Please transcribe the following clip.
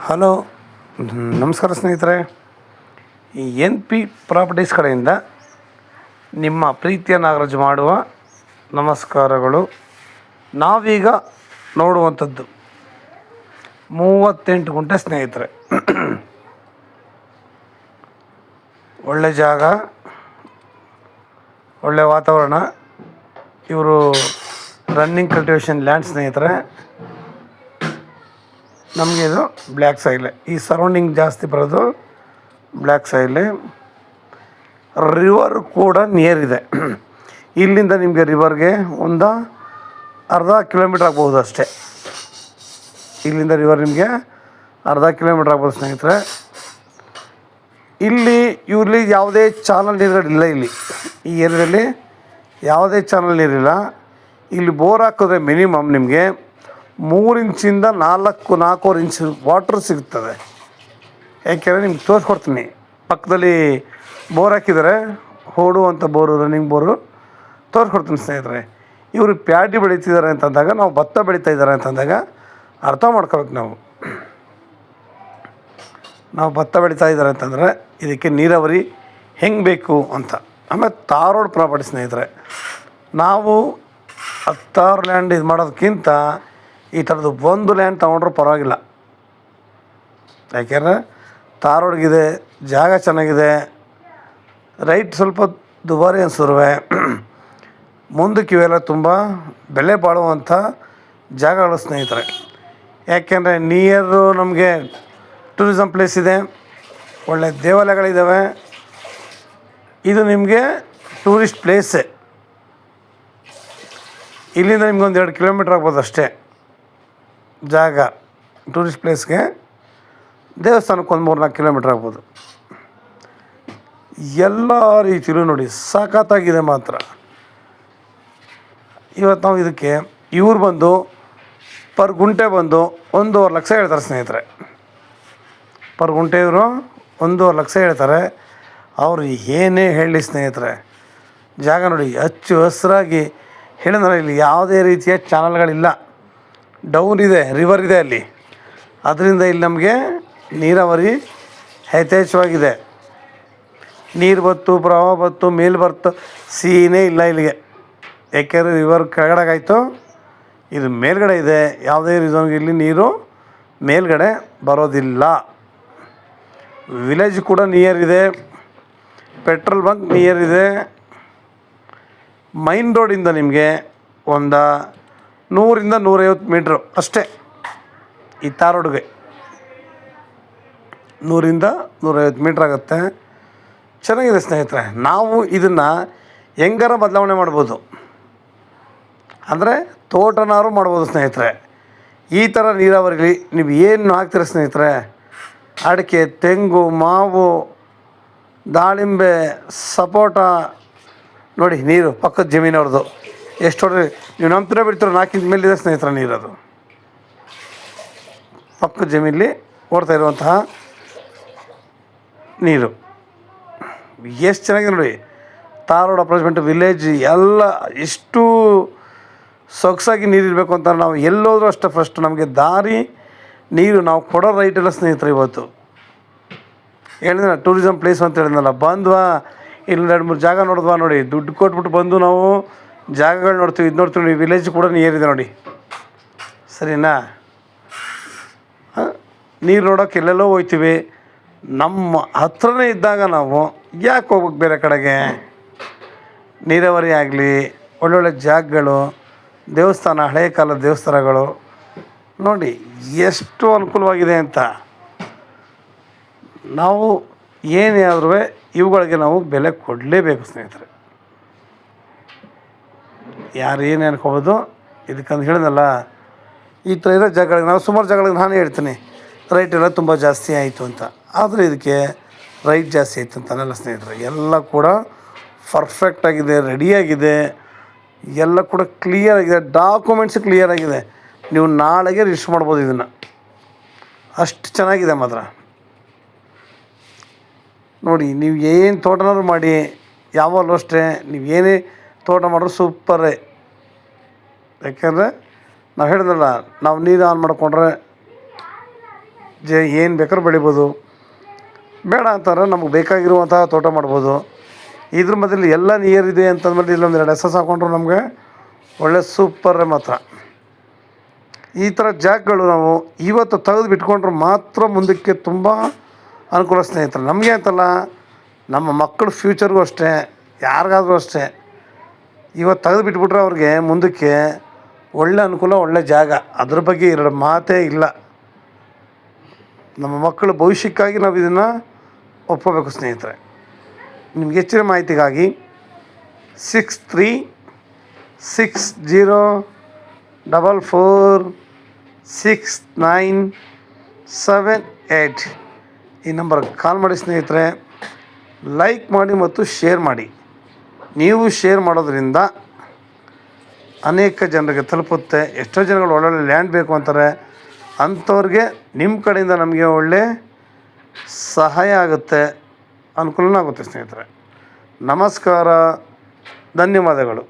Hello, ನಮಸ್ಕಾರ ಸ್ನೇಹಿತರೆ. ಈ ಎನ್ ಪಿ ಪ್ರಾಪರ್ಟೀಸ್ ಕಡೆಯಿಂದ ನಿಮ್ಮ ಪ್ರೀತಿಯ ನಾಗರಾಜ್ ಮಾಡುವ ನಮಸ್ಕಾರಗಳು. ನಾವೀಗ ನೋಡುವಂಥದ್ದು 38 ಗುಂಟೆ ಸ್ನೇಹಿತರೆ. ಒಳ್ಳೆ ಜಾಗ, ಒಳ್ಳೆ ವಾತಾವರಣ. ಇವರು ರನ್ನಿಂಗ್ ಕಲ್ಟಿವೇಷನ್ ಲ್ಯಾಂಡ್ ಸ್ನೇಹಿತರೆ. ನಮಗೆ ಇದು ಬ್ಲ್ಯಾಕ್ ಸಾಯಿಲೆ. ಈ ಸರೌಂಡಿಂಗ್ ಜಾಸ್ತಿ ಬರೋದು ಬ್ಲ್ಯಾಕ್ ಸಾಯಿಲೆ. ರಿವರ್ ಕೂಡ ನಿಯರ್ ಇದೆ. ಇಲ್ಲಿಂದ ನಿಮಗೆ ರಿವರ್ಗೆ ಒಂದು ಅರ್ಧ ಕಿಲೋಮೀಟ್ರ್ ಆಗ್ಬೋದು ಅಷ್ಟೇ. ಇಲ್ಲಿಂದ ರಿವರ್ ನಿಮಗೆ ಅರ್ಧ ಕಿಲೋಮೀಟ್ರ್ ಆಗ್ಬೋದು ಸ್ನೇಹಿತರೆ. ಇಲ್ಲಿ ಯಾವುದೇ ಚಾನಲ್ ನೀರುಗಳಿಲ್ಲ. ಈ ಏರಿಯಾದಲ್ಲಿ ಯಾವುದೇ ಚಾನಲ್ ನೀರಿಲ್ಲ. ಇಲ್ಲಿ ಬೋರ್ ಹಾಕಿದ್ರೆ ಮಿನಿಮಮ್ ನಿಮಗೆ 3 ಇಂಚಿಂದ 4-4 ಇಂಚ್ ವಾಟ್ರ್ ಸಿಗುತ್ತದೆ. ಯಾಕೆಂದರೆ ನಿಮ್ಗೆ ತೋರಿಸ್ಕೊಡ್ತೀನಿ. ಪಕ್ಕದಲ್ಲಿ ಬೋರ್ ಹಾಕಿದ್ದಾರೆ, ಓಡುವಂಥ ಬೋರು, ರನ್ನಿಂಗ್ ಬೋರು ತೋರಿಸ್ಕೊಡ್ತೀನಿ ಸ್ನೇಹಿತರೆ. ಇವರು ಪ್ಯಾಡಿ ಬೆಳೀತಿದ್ದಾರೆ ಅಂತಂದಾಗ, ನಾವು ಭತ್ತ ಬೆಳೀತಾ ಇದ್ದಾರೆ ಅಂತಂದಾಗ ಅರ್ಥ ಮಾಡ್ಕೋಬೇಕು ನಾವು ಭತ್ತ ಬೆಳೀತಾ ಇದ್ದಾರೆ ಅಂತಂದರೆ ಇದಕ್ಕೆ ನೀರಾವರಿ ಹೆಂಗೆ ಬೇಕು ಅಂತ. ಆಮೇಲೆ ತಾರ್ ರೋಡ್ ಪ್ರಾಪರ್ಟಿ ಸ್ನೇಹಿತರೆ. ನಾವು 10 ಲ್ಯಾಂಡ್ ಇದು ಮಾಡೋದಕ್ಕಿಂತ ಈ ಥರದ್ದು ಒಂದು ಲ್ಯಾಂಡ್ ತೊಗೊಂಡ್ರೂ ಪರವಾಗಿಲ್ಲ. ಯಾಕೆಂದರೆ ತಾರ್ ರೋಡ್ಗಿದೆ, ಜಾಗ ಚೆನ್ನಾಗಿದೆ, ರೈಟ್ ಸ್ವಲ್ಪ ದುಬಾರಿ ಅನಿಸಿರುವೆ. ಮುಂದಕ್ಕೆ ಇವೆಲ್ಲ ತುಂಬ ಬೆಲೆ ಬಾಳುವಂಥ ಜಾಗಗಳು ಸ್ನೇಹಿತರೆ. ಯಾಕೆಂದರೆ ನಿಯರು ನಮಗೆ ಟೂರಿಸಮ್ ಪ್ಲೇಸ್ ಇದೆ, ಒಳ್ಳೆ ದೇವಾಲಯಗಳಿದ್ದಾವೆ. ಇದು ನಿಮಗೆ ಟೂರಿಸ್ಟ್ ಪ್ಲೇಸೇ. ಇಲ್ಲಿಂದ ನಿಮ್ಗೆ 2 ಕಿಲೋಮೀಟ್ರ್ ಆಗ್ಬೋದು ಅಷ್ಟೇ ಜಾಗ. ಟೂರಿಸ್ಟ್ ಪ್ಲೇಸ್ಗೆ ದೇವಸ್ಥಾನಕ್ಕೆ 3-4 ಕಿಲೋಮೀಟ್ರ್ ಆಗ್ಬೋದು. ಎಲ್ಲ ರೀತಿಯಲ್ಲೂ ನೋಡಿ ಸಖತ್ತಾಗಿದೆ ಮಾತ್ರ. ಇವತ್ತು ನಾವು ಇದಕ್ಕೆ ಇವ್ರು ಬಂದು ಪರ್ ಗುಂಟೆ ಬಂದು 1.5 ಲಕ್ಷ ಹೇಳ್ತಾರೆ ಸ್ನೇಹಿತರೆ. ಪರ್ ಗುಂಟೆ ಇವರು 1.5 ಲಕ್ಷ ಹೇಳ್ತಾರೆ. ಅವರು ಏನೇ ಹೇಳಲಿ ಸ್ನೇಹಿತರೆ, ಜಾಗ ನೋಡಿ ಹಚ್ಚು ಹಸಿರಾಗಿ ಹೇಳಿದ್ರೆ ಇಲ್ಲಿ ಯಾವುದೇ ರೀತಿಯ ಚಾನಲ್ಗಳಿಲ್ಲ. ಡೌನ್ ಇದೆ, ರಿವರ್ ಇದೆ ಅಲ್ಲಿ. ಅದರಿಂದ ಇಲ್ಲಿ ನಮಗೆ ನೀರಾವರಿ ಯಥೇಚ್ಛವಾಗಿದೆ. ನೀರು ಬತ್ತು, ಪ್ರವಾಹ ಬತ್ತು, ಮೇಲೆ ಬರ್ತು, ಸೀನೇ ಇಲ್ಲ ಇಲ್ಲಿಗೆ. ಯಾಕೆಂದರೆ ರಿವರ್ ಕೆಳಗಡೆಗಾಯಿತು, ಇದು ಮೇಲ್ಗಡೆ ಇದೆ. ಯಾವುದೇ ರೀಸನ್ಗೆ ಇಲ್ಲಿ ನೀರು ಮೇಲ್ಗಡೆ ಬರೋದಿಲ್ಲ. ವಿಲೇಜ್ ಕೂಡ ನಿಯರ್ ಇದೆ, ಪೆಟ್ರೋಲ್ ಬಂಕ್ ನಿಯರ್ ಇದೆ. ಮೈನ್ ರೋಡಿಂದ ನಿಮಗೆ ಒಂದು 100-150 ಮೀಟ್ರು ಅಷ್ಟೇ. ಈ ತಾರ್ ರೋಡ್ಗೆ 100-150 ಮೀಟ್ರ್ ಆಗುತ್ತೆ. ಚೆನ್ನಾಗಿದೆ ಸ್ನೇಹಿತರೆ. ನಾವು ಇದನ್ನು ಹೆಂಗಾರ ಬದಲಾವಣೆ ಮಾಡ್ಬೋದು, ಅಂದರೆ ತೋಟನಾರು ಮಾಡ್ಬೋದು ಸ್ನೇಹಿತರೆ. ಈ ಥರ ನೀರಾವರಿಲಿ ನೀವು ಏನು ಹಾಕ್ತೀರ ಸ್ನೇಹಿತರೆ, ಅಡಿಕೆ, ತೆಂಗು, ಮಾವು, ದಾಳಿಂಬೆ, ಸಪೋಟ ನೋಡಿ. ನೀರು ಪಕ್ಕದ ಜಮೀನವ್ರದ್ದು ಎಷ್ಟು ಹೊಡ್ರಿ ನೀವು ನಂಬ್ತೀರ ಬಿಡ್ತೀರೋ 4 ಇಂಚ್ ಮೇಲಿದೆ ಸ್ನೇಹಿತರೆ ನೀರದು. ಪಕ್ಕದ ಜಮೀನಲ್ಲಿ ಓಡ್ತಾ ಇರುವಂತಹ ನೀರು ಎಷ್ಟು ಚೆನ್ನಾಗಿದೆ ನೋಡಿ. ತಾರ್ ರೋಡ್ ಅಪ್ರೋಚ್ಮೆಂಟು, ವಿಲೇಜ್ ಎಲ್ಲ ಎಷ್ಟು ಸೊಗಸಾಗಿ ನೀರಿರಬೇಕು ಅಂತ ನಾವು ಎಲ್ಲೋದ್ರೂ ಅಷ್ಟೇ. ಫಸ್ಟ್ ನಮಗೆ ದಾರಿ ನೀರು ನಾವು ಕೊಡೋ ರೈಟ್ ಎಲ್ಲ ಸ್ನೇಹಿತರೆ. ಇವತ್ತು ಹೇಳಿದ್ರೆ ಟೂರಿಸಮ್ ಪ್ಲೇಸ್ ಅಂತ ಹೇಳಿದ್ನಲ್ಲ, ಬಂದ್ವಾ ಇಲ್ಲಿ 2-3 ಜಾಗ ನೋಡಿದ್ವಾ ನೋಡಿ. ದುಡ್ಡು ಕೊಟ್ಬಿಟ್ಟು ಬಂದು ನಾವು ಜಾಗಗಳು ನೋಡ್ತೀವಿ, ಇದು ನೋಡ್ತೀವಿ ನೋಡಿ. ವಿಲೇಜ್ ಕೂಡ ನೀರಿದೆ ನೋಡಿ, ಸರಿನಾ? ನೀರು ನೋಡೋಕೆ ಎಲ್ಲೆಲ್ಲೋ ಹೋಗ್ತೀವಿ. ನಮ್ಮ ಹತ್ರನೇ ಇದ್ದಾಗ ನಾವು ಯಾಕೆ ಹೋಗ್ಬೇಕು ಬೇರೆ ಕಡೆಗೆ? ನೀರಾವರಿ ಆಗಲಿ, ಒಳ್ಳೊಳ್ಳೆ ಜಾಗಗಳು, ದೇವಸ್ಥಾನ, ಹಳೆಯ ಕಾಲದ ದೇವಸ್ಥಾನಗಳು ನೋಡಿ ಎಷ್ಟು ಅನುಕೂಲವಾಗಿದೆ ಅಂತ. ನಾವು ಏನೇ ಆದ್ರೂ ಇವುಗಳಿಗೆ ನಾವು ಬೆಲೆ ಕೊಡಲೇಬೇಕು ಸ್ನೇಹಿತರೆ. ಯಾರು ಏನೇ ಅನ್ಕೋಬೋದು ಇದಕ್ಕಂತ ಹೇಳಿದ್ನಲ್ಲ, ಈ ಥರ ಇರೋ ಜಾಗಗಳಿಗೆ ನಾವು ಸುಮಾರು ಜಾಗಗಳಿಗೆ ನಾನೇ ಹೇಳ್ತೀನಿ ರೈಟ್ ಎಲ್ಲ ತುಂಬ ಜಾಸ್ತಿ ಆಯಿತು ಅಂತ. ಆದರೆ ಇದಕ್ಕೆ ರೈಟ್ ಜಾಸ್ತಿ ಆಯಿತು ಅಂತನಲ್ಲ ಸ್ನೇಹಿತರೆ. ಎಲ್ಲ ಕೂಡ ಪರ್ಫೆಕ್ಟಾಗಿದೆ, ರೆಡಿಯಾಗಿದೆ, ಎಲ್ಲ ಕೂಡ ಕ್ಲಿಯರಾಗಿದೆ, ಡಾಕ್ಯುಮೆಂಟ್ಸ್ ಕ್ಲಿಯರಾಗಿದೆ. ನೀವು ನಾಳೆಗೆ ರಿಜಿಸ್ಟರ್ ಮಾಡ್ಬೋದು ಇದನ್ನು, ಅಷ್ಟು ಚೆನ್ನಾಗಿದೆ ಮಾತ್ರ. ನೋಡಿ, ನೀವು ಏನು ತೋಟನಾದ್ರು ಮಾಡಿ, ಯಾವಾಗಲೂ ಅಷ್ಟೇ ನೀವು ಏನೇ ತೋಟ ಮಾಡಿದ್ರು ಸೂಪರೇ. ಯಾಕೆಂದರೆ ನಾವು ಹೇಳಿದ್ರಲ್ಲ, ನಾವು ನೀರು ಆನ್ ಮಾಡಿಕೊಂಡ್ರೆ ಏನು ಬೇಕಾದ್ರೂ ಬೆಳಿಬೋದು. ಬೇಡ ಅಂತಾರೆ ನಮಗೆ ಬೇಕಾಗಿರುವಂಥ ತೋಟ ಮಾಡ್ಬೋದು. ಇದ್ರ ಮಧ್ಯದಲ್ಲಿ ಎಲ್ಲ ನೀರಿದೆ ಅಂತಂದ್ಮೇಲೆ ಇಲ್ಲೊಂದು 2 ಹಸ ಸಾಕೊಂಡ್ರು ನಮಗೆ ಒಳ್ಳೆ ಸೂಪರ್ ಮಾತ್ರ. ಈ ಥರ ಜಾಗಗಳು ನಾವು ಇವತ್ತು ತೆಗೆದು ಬಿಟ್ಕೊಂಡ್ರೆ ಮಾತ್ರ ಮುಂದಕ್ಕೆ ತುಂಬ ಅನುಕೂಲ ಸ್ನೇಹಿತರೆ. ನಮಗೆ ಅಂತಲ್ಲ, ನಮ್ಮ ಮಕ್ಕಳ ಫ್ಯೂಚರ್ಗೂ ಅಷ್ಟೇ, ಯಾರಿಗಾದ್ರೂ ಅಷ್ಟೇ. ಇವತ್ತು ತೆಗೆದು ಬಿಟ್ಬಿಟ್ರೆ ಅವ್ರಿಗೆ ಮುಂದಕ್ಕೆ ಒಳ್ಳೆ ಅನುಕೂಲ, ಒಳ್ಳೆ ಜಾಗ. ಅದ್ರ ಬಗ್ಗೆ 2 ಮಾತೇ ಇಲ್ಲ. ನಮ್ಮ ಮಕ್ಕಳ ಭವಿಷ್ಯಕ್ಕಾಗಿ ನಾವು ಇದನ್ನು ಒಪ್ಕೋಬೇಕು ಸ್ನೇಹಿತರೆ. ನಿಮ್ಗೆ ಹೆಚ್ಚಿನ ಮಾಹಿತಿಗಾಗಿ 6360446978 ಈ ನಂಬರ್ಗೆ ಕಾಲ್ ಮಾಡಿ ಸ್ನೇಹಿತರೆ. ಲೈಕ್ ಮಾಡಿ ಮತ್ತು ಶೇರ್ ಮಾಡಿ. ನೀವು ಶೇರ್ ಮಾಡೋದ್ರಿಂದ ಅನೇಕ ಜನರಿಗೆ ತಲುಪುತ್ತೆ. ಎಷ್ಟೋ ಜನಗಳು ಒಳ್ಳೊಳ್ಳೆ ಲ್ಯಾಂಡ್ ಬೇಕು ಅಂತಾರೆ. ಅಂಥವ್ರಿಗೆ ನಿಮ್ಮ ಕಡೆಯಿಂದ ನಮಗೆ ಒಳ್ಳೆ ಸಹಾಯ ಆಗುತ್ತೆ, ಅನುಕೂಲನೂ ಆಗುತ್ತೆ ಸ್ನೇಹಿತರೆ. ನಮಸ್ಕಾರ, ಧನ್ಯವಾದಗಳು.